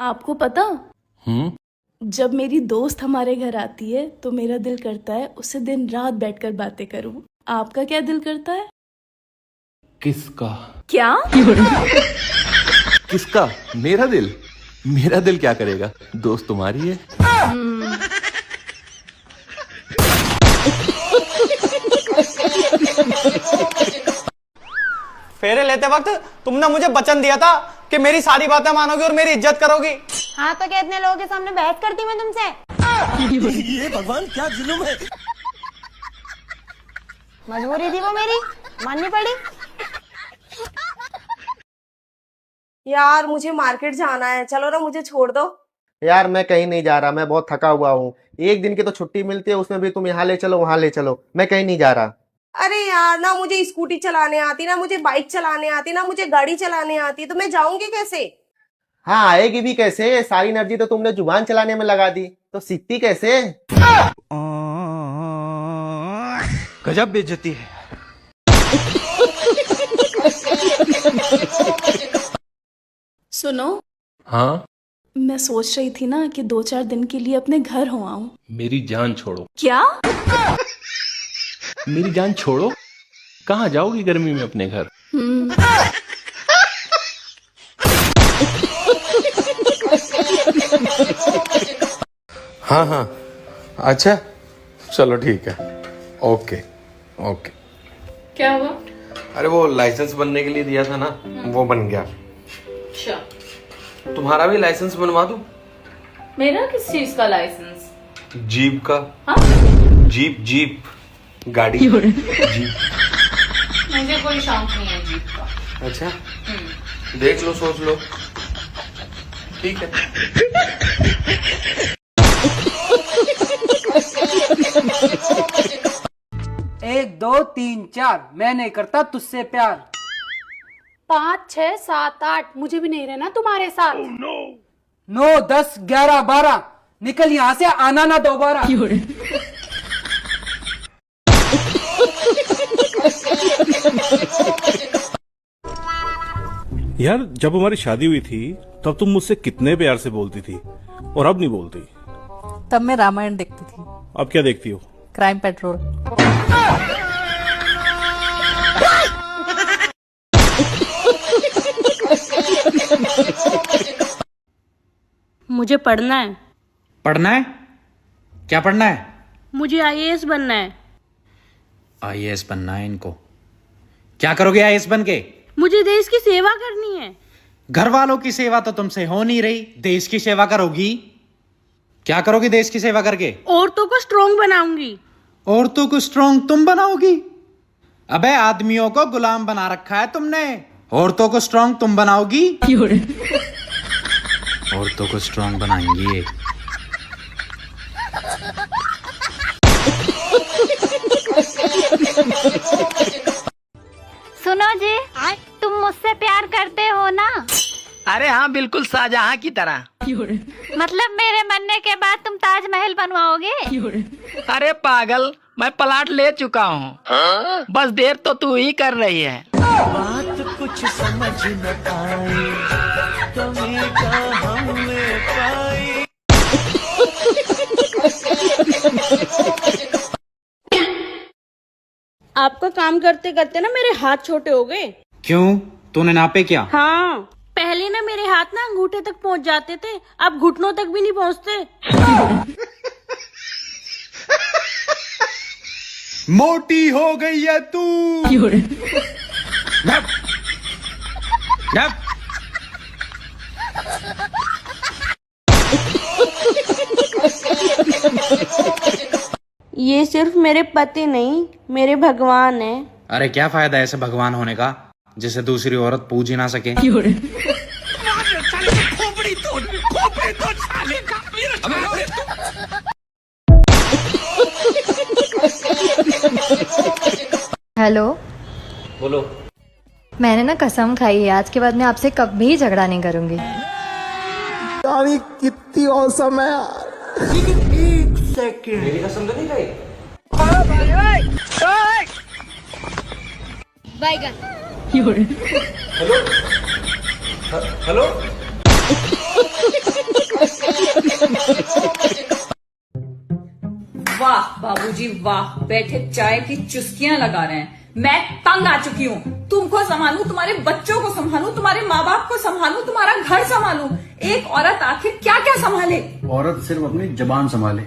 आपको पता, हम्म। जब मेरी दोस्त हमारे घर आती है तो मेरा दिल करता है उससे दिन रात बैठकर बातें करूं। आपका क्या दिल करता है? किसका? क्या? किसका? मेरा दिल क्या करेगा? दोस्त तुम्हारी है। फेरे लेते वक्त तुमने मुझे वचन दिया था कि मेरी सारी बातें मानोगी और मेरी इज्जत करोगी। हाँ तो क्या इतने लोगों के सामने बहस करती मैं तुमसे? ये भगवान क्या जुल्म है। मजबूरी थी वो मेरी, माननी पड़ी। यार मुझे मार्केट जाना है, चलो ना मुझे छोड़ दो। यार मैं कहीं नहीं जा रहा, मैं बहुत थका हुआ हूँ। एक दिन की तो छुट्टी मिलती है, उसमें भी तुम यहाँ ले चलो वहां ले चलो, मैं कहीं नहीं जा रहा। अरे यार, ना मुझे स्कूटी चलाने आती, ना मुझे बाइक चलाने आती, ना मुझे गाड़ी चलाने आती, तो मैं जाऊंगी कैसे? हाँ आएगी भी कैसे? सारी एनर्जी तो तुमने जुबान चलाने में लगा दी, तो सीखती कैसे? गजब बेइज्जती है। सुनो, हाँ, मैं सोच रही थी ना कि 2-4 दिन के लिए अपने घर हो आऊं। मेरी जान छोड़ो। क्या? मेरी जान छोड़ो? कहाँ जाओगी गर्मी में अपने घर? हाँ हाँ, अच्छा चलो ठीक है। Okay okay. क्या हुआ? अरे वो लाइसेंस बनने के लिए दिया था ना, वो बन गया। अच्छा, तुम्हारा भी लाइसेंस बनवा दूं? मेरा किस चीज का लाइसेंस? जीप का। हाँ? जीप गाड़ी जीप। मुझे कोई शौक नहीं है जीप का। अच्छा, देख लो, सोच लो। ठीक है। 1 2 3 4 मैं नहीं करता तुझसे प्यार। 5 6 7 8 मुझे भी नहीं रहना तुम्हारे साथ। 9 10 11 12 निकल यहाँ से, आना ना दोबारा। यार जब हमारी शादी हुई थी तब तुम मुझसे कितने प्यार से बोलती थी और अब नहीं बोलती। तब मैं रामायण देखती थी। अब क्या देखती हो? Crime petrol. मुझे पढ़ना है। पढ़ना है? क्या पढ़ना है? मुझे आईएएस बनना है। आईएएस बनना है इनको? क्या करोगे आईएएस बन के? मुझे देश की सेवा करनी है। घर वालों की सेवा तो तुमसे हो नहीं रही, देश की सेवा करोगी? क्या करोगी देश की सेवा करके? औरतों को स्ट्रॉन्ग बनाऊंगी। औरतों को स्ट्रॉन्ग तुम बनाओगी? अबे आदमियों को गुलाम बना रखा है तुमने, औरतों को स्ट्रॉन्ग तुम बनाओगी? औरतों को स्ट्रॉन्ग बनाएंगी ये। सुनो जी, तुम मुझसे प्यार करते हो ना? अरे हाँ बिल्कुल, शाहजहां की तरह। मतलब मेरे मरने के बाद तुम ताजमहल बनवाओगे? अरे पागल, मैं प्लाट ले चुका हूँ। बस देर तो तू ही कर रही है। बात कुछ समझ न आई, कमी का हमने पाई। आपका काम करते करते ना मेरे हाथ छोटे हो गए। क्यों? तूने नापे क्या? हाँ, पहले ना मेरे हाथ ना अंगूठे तक पहुंच जाते थे, अब घुटनों तक भी नहीं पहुंचते। मोटी हो गई है तू। नप, नप। ये सिर्फ मेरे पति नहीं, मेरे भगवान है। अरे क्या फायदा ऐसे भगवान होने का जिसे दूसरी औरत पूज ही ना सके। हेलो, बोलो। मैंने ना कसम खाई है आज के बाद मैं आपसे कभी झगड़ा नहीं करूंगी। यार कितनी औसम है यार। मेरी कसम तो नहीं खाई? बैगन। Hello hello. वाह बाबूजी वाह, बैठे चाय की चुस्कियां लगा रहे हैं। मैं तंग आ चुकी हूँ। तुमको संभालूं, तुम्हारे बच्चों को संभालूं, तुम्हारे माँ बाप को संभालूं, तुम्हारा घर संभालूं। एक औरत आखिर क्या क्या संभाले? औरत सिर्फ अपनी जबान संभाले,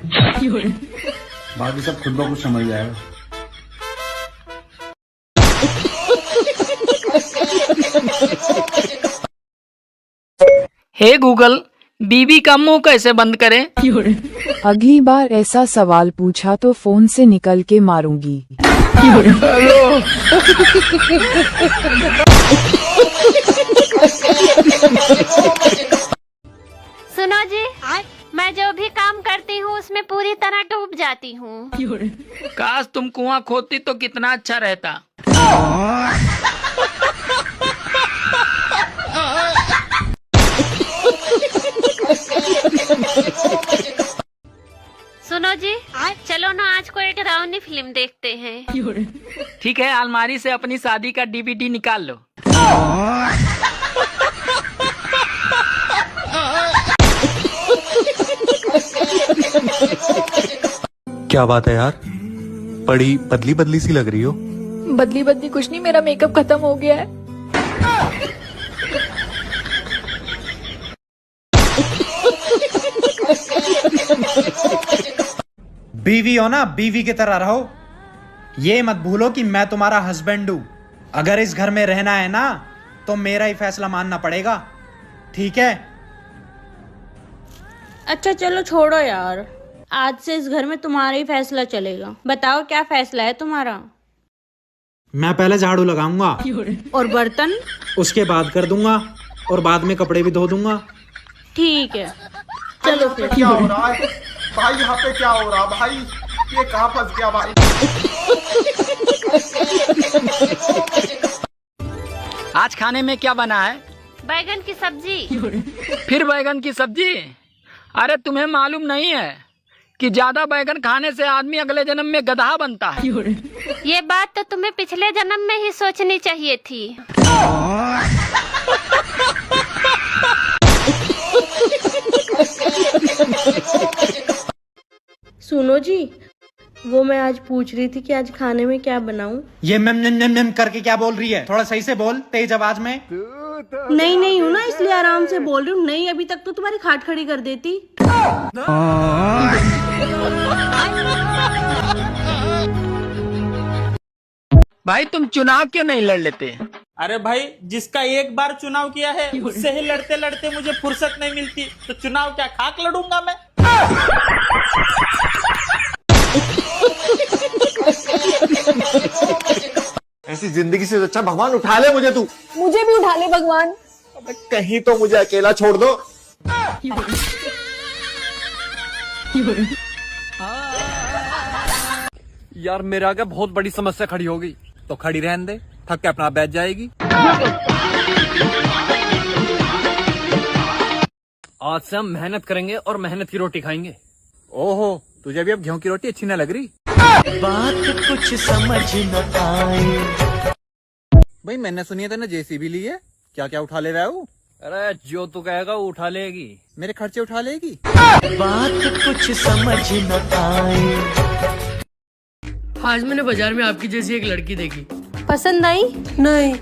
बाकी सब खुद ब खुद समझ जाएगा। हे गूगल, बीवी का मुंह कैसे बंद करें? अगली बार ऐसा सवाल पूछा तो फोन से निकल के मारूंगी। सुनो जी, मैं जो भी काम करती हूँ उसमें पूरी तरह डूब जाती हूँ। काश तुम कुआं खोदती तो कितना अच्छा रहता। सुनो जी, चलो ना आज को एक डरावनी फिल्म देखते हैं। ठीक है, अलमारी से अपनी शादी का डीवीडी निकाल लो। क्या बात है यार, बड़ी बदली बदली सी लग रही हो। बदली बदली कुछ नहीं, मेरा मेकअप खत्म हो गया है। बीवी हो ना, बीवी की तरह रहो। ये मत भूलो कि मैं तुम्हारा हस्बैंड हूं। अगर इस घर में रहना है ना तो मेरा ही फैसला मानना पड़ेगा, ठीक है? अच्छा चलो छोड़ो यार, आज से इस घर में तुम्हारा ही फैसला चलेगा। बताओ क्या फैसला है तुम्हारा? मैं पहले झाड़ू लगाऊंगा और बर्तन? उसके बाद कर दूंगा, और बाद में कपड़े भी धो दूंगा। ठीक है, चलो फिर। क्या हो रहा है भाई? यहाँ पे क्या हो रहा भाई? ये कहाँ फंस गया भाई? आज खाने में क्या बना है? बैगन की सब्जी। फिर बैगन की सब्जी? अरे तुम्हें मालूम नहीं है कि ज्यादा बैगन खाने से आदमी अगले जन्म में गधा बनता है। ये बात तो तुम्हें पिछले जन्म में ही सोचनी चाहिए थी। सुनो जी, वो मैं आज पूछ रही थी कि आज खाने में क्या बनाऊं। ये मेम करके क्या बोल रही है? थोड़ा सही से बोल, तेज आवाज में। नहीं हूँ ना, इसलिए आराम से बोल रही हूँ। नहीं अभी तक तो तुम्हारी खाट खड़ी कर देती। भाई तुम चुनाव क्यों नहीं लड़ लेते? अरे भाई, जिसका एक बार चुनाव किया है उससे ही लड़ते लड़ते मुझे फुर्सत नहीं मिलती, तो चुनाव क्या खाक लड़ूंगा मैं? ऐसी जिंदगी से अच्छा भगवान उठा ले मुझे, तू मुझे भी उठा ले भगवान। अबे कहीं तो मुझे अकेला छोड़ दो। यार मेरे आगे बहुत बड़ी समस्या खड़ी हो गई, तो खड़ी रहने दे, थक के अपना बैठ जाएगी। आज से हम मेहनत करेंगे और मेहनत की रोटी खाएंगे। ओहो, तुझे भी अब गेहूं की रोटी अच्छी न लग रही? बात कुछ समझ न आए। भाई मैंने सुनी है तेने जेसीबी ली है, क्या क्या उठा ले रहा है? अरे जो तू कहेगा वो उठा लेगी। मेरे खर्चे उठा लेगी। बात कुछ समझ न आए। आज मैंने बाजार में आपकी जैसी एक लड़की देखी। पसंद आई? नहीं।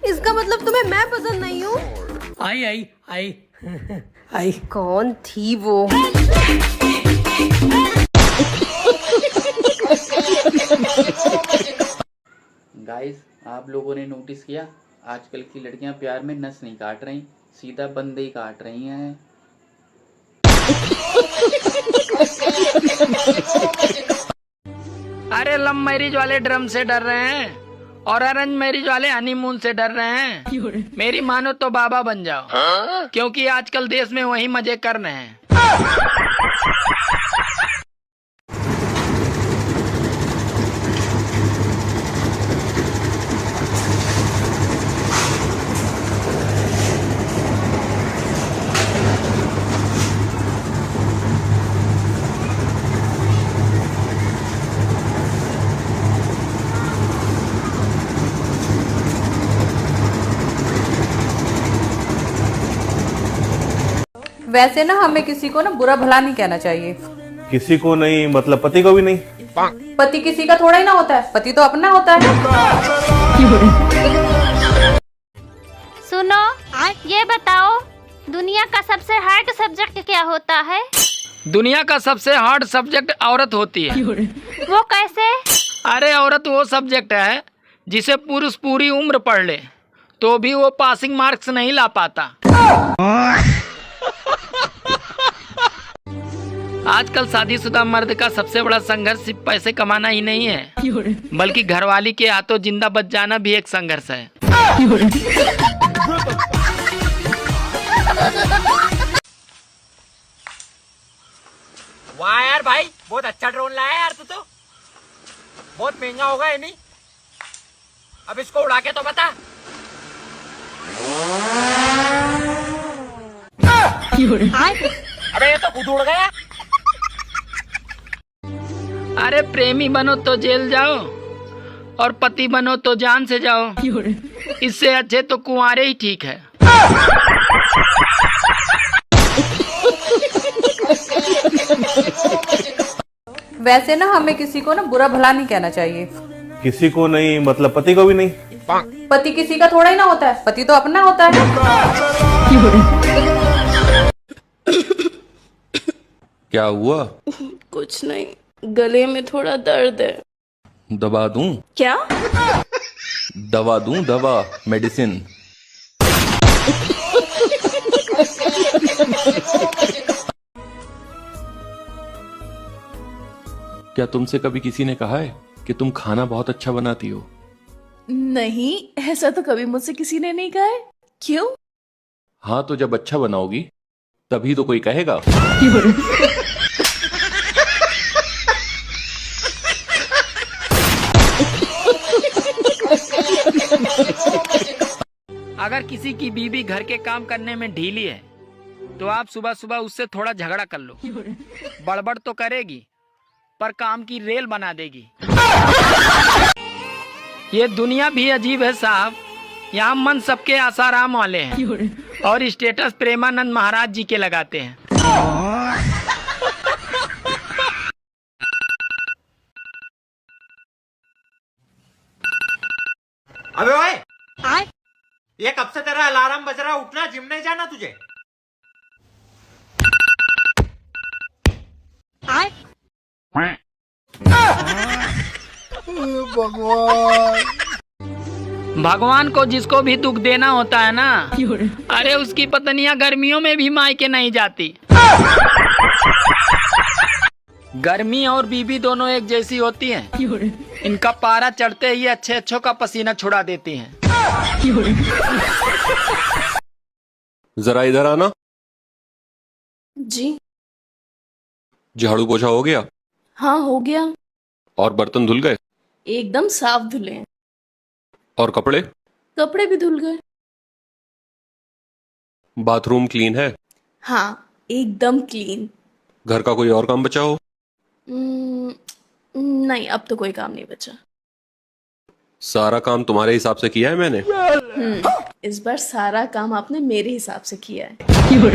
इसका मतलब तुम्हें मैं पसंद नहीं हूँ? आई आई आई आई। कौन थी वो? गाइस, आप लोगों ने नोटिस किया, आजकल की लड़कियां प्यार में नस नहीं काट रही, सीधा बंदे ही काट रही हैं। अरे लव मैरिज वाले ड्रम से डर रहे हैं और अरेंज मैरिज वाले हनीमून से डर रहे हैं। मेरी मानो तो बाबा बन जाओ, क्योंकि आजकल देश में वही मजे कर रहे हैं। वैसे ना हमें किसी को ना बुरा भला नहीं कहना चाहिए। किसी को नहीं मतलब पति को भी नहीं? पति किसी का थोड़ा ही ना होता है, पति तो अपना होता है। सुनो, ये बताओ दुनिया का सबसे हार्ड सब्जेक्ट क्या होता है? दुनिया का सबसे हार्ड सब्जेक्ट औरत होती है। वो कैसे? अरे औरत वो सब्जेक्ट है जिसे पुरुष पूरी उम्र पढ़ ले तो भी वो पासिंग मार्क्स नहीं ला पाता। आजकल शादीशुदा मर्द का सबसे बड़ा संघर्ष सिर्फ पैसे कमाना ही नहीं है, बल्कि घरवाली के हाथों जिंदा बच जाना भी एक संघर्ष है। वाह यार भाई, बहुत अच्छा ड्रोन लाया यार तू तो। बहुत महंगा होगा ये नहीं? अब इसको उड़ा के तो बता। अबे ये तो खुद उड़ गया। अरे प्रेमी बनो तो जेल जाओ और पति बनो तो जान से जाओ। इससे अच्छे तो कुंवारे ही ठीक है। वैसे ना हमें किसी को ना बुरा भला नहीं कहना चाहिए। किसी को नहीं मतलब पति को भी नहीं? पति किसी का थोड़ा ही ना होता है, पति तो अपना होता है। क्या हुआ? कुछ नहीं, गले में थोड़ा दर्द है। दवा दूं? क्या? दवा दूं? दवा, मेडिसिन। क्या तुमसे कभी किसी ने कहा है कि तुम खाना बहुत अच्छा बनाती हो? नहीं, ऐसा तो कभी मुझसे किसी ने नहीं कहा है। क्यों? हाँ, तो जब अच्छा बनाओगी तभी तो कोई कहेगा। अगर किसी की बीवी घर के काम करने में ढीली है तो आप सुबह सुबह उससे थोड़ा झगड़ा कर लो। बड़बड़ तो करेगी पर काम की रेल बना देगी। ये दुनिया भी अजीब है साहब, यहाँ मन सबके आसाराम वाले हैं और स्टेटस प्रेमानंद महाराज जी के लगाते हैं। अबे ओए, ये कब से तेरा अलार्म बज रहा है? उठना, जिम नहीं जाना तुझे? भगवान को जिसको भी दुख देना होता है ना, अरे उसकी पत्नियां गर्मियों में भी मायके नहीं जाती। गर्मी और बीबी दोनों एक जैसी होती हैं। इनका पारा चढ़ते ही अच्छे अच्छों का पसीना छुड़ा देती हैं। जरा इधर आना। जी। झाड़ू पोछा हो गया? हाँ, हो गया। और बर्तन धुल गए? एकदम साफ धुले हैं। और कपड़े? कपड़े भी धुल गए। बाथरूम क्लीन है? हाँ, एकदम क्लीन। घर का कोई और काम बचा हो? नहीं, अब तो कोई काम नहीं बचा। सारा काम तुम्हारे हिसाब से किया है मैंने? इस बार सारा काम आपने मेरे हिसाब से किया है।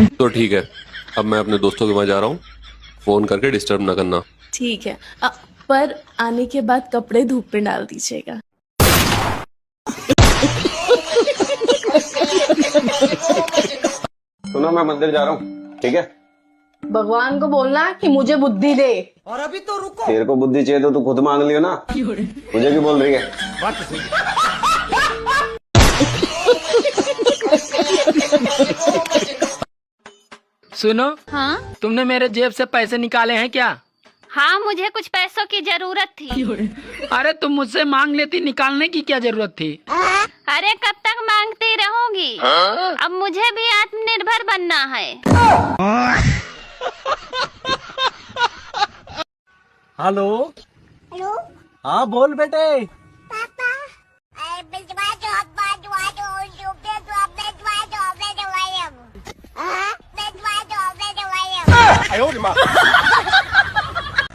तो ठीक है, अब मैं अपने दोस्तों के वहां जा रहा हूँ, फोन करके डिस्टर्ब ना करना। ठीक है, पर आने के बाद कपड़े धूप पे डाल दीजिएगा। सुनो, मैं मंदिर जा रहा हूँ, ठीक है? भगवान को बोलना कि मुझे बुद्धि दे। और अभी तो रुको। तेरे को बुद्धि चाहिए तो तू खुद मांग लियो ना, मुझे क्यों बोल रही है? बात तो सही है। सुनो। हाँ? तुमने मेरे जेब से पैसे निकाले हैं क्या? हाँ, मुझे कुछ पैसों की जरूरत थी। अरे तुम मुझसे मांग लेती, निकालने की क्या जरूरत थी? अरे कब तक मांगती रहूंगी? अब मुझे भी आत्मनिर्भर बनना है। हेलो। हेलो। हाँ बोल बेटे। पापा, भिजवा दो,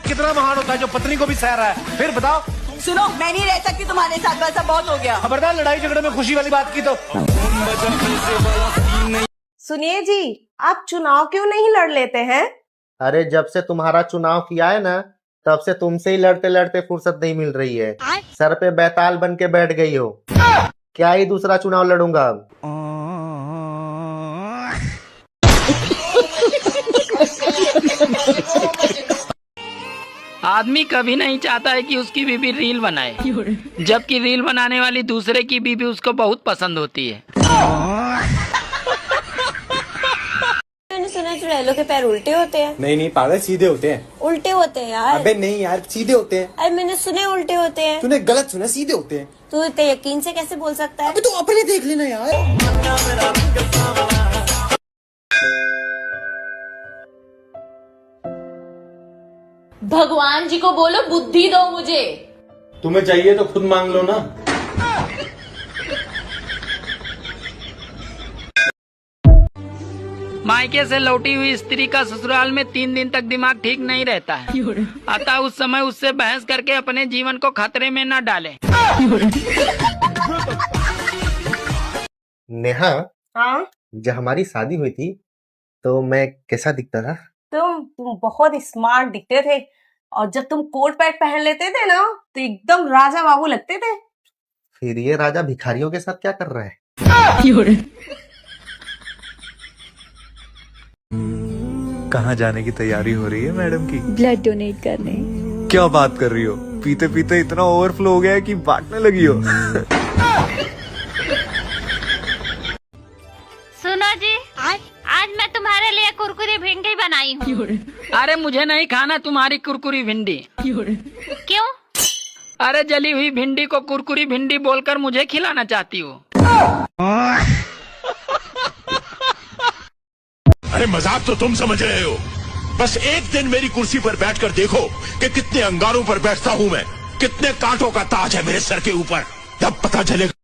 कितना महान होता है जो पत्नी को भी सह रहा है। फिर बताओ। सुनो, मैं नहीं रह सकती तुम्हारे साथ, बस अब बहुत हो गया। खबरदार लड़ाई झगड़े में खुशी वाली बात की तो। सुनिए जी, आप चुनाव क्यों नहीं लड़ लेते हैं? अरे जब से तुम्हारा चुनाव किया है ना, तब से तुमसे ही लड़ते लड़ते फुर्सत नहीं मिल रही है। सर पे बैताल बन के बैठ गई हो। क्या ही दूसरा चुनाव लड़ूंगा अब। आदमी कभी नहीं चाहता है कि उसकी बीवी रील बनाए, जबकि रील बनाने वाली दूसरे की बीवी उसको बहुत पसंद होती है। मैंने सुना चुड़ैलों के पैर उल्टे होते हैं। नहीं पागल, सीधे होते हैं। उल्टे होते हैं यार। अबे नहीं यार, सीधे होते हैं। अरे मैंने सुने उल्टे होते हैं। तूने गलत सुना, सीधे होते हैं। तू इतने यकीन से कैसे बोल सकता है? अबे तू अपने देख लेना यार। भगवान जी को बोलो बुद्धि दो मुझे। तुम्हें चाहिए तो खुद मांग लो ना। मायके से लौटी हुई स्त्री का ससुराल में 3 दिन तक दिमाग ठीक नहीं रहता है, अतः उस समय उससे बहस करके अपने जीवन को खतरे में न डालें। नेहा, हाँ, जब हमारी शादी हुई थी तो मैं कैसा दिखता था? तुम बहुत स्मार्ट दिखते थे, और जब तुम कोट पैंट पहन लेते थे ना, तो एकदम राजा बाबू लगते थे। फिर ये राजा भिखारियों के साथ क्या कर रहा है? कहाँ जाने की तैयारी हो रही है मैडम की? ब्लड डोनेट करने। क्या बात कर रही हो? पीते पीते इतना ओवरफ्लो हो गया है कि बांटने लगी हो। सुनो जी, आज मैं तुम्हारे लिए कुरकुरी भिंडी बनाई हूँ। अरे मुझे नहीं खाना तुम्हारी कुरकुरी भिंडी। क्यों? अरे जली हुई भिंडी को कुरकुरी भिंडी बोलकर मुझे खिलाना चाहती हो? अरे मजाक तो तुम समझ रहे हो, बस एक दिन मेरी कुर्सी पर बैठकर देखो कि कितने अंगारों पर बैठता हूँ मैं, कितने कांटों का ताज है मेरे सर के ऊपर, तब पता चलेगा।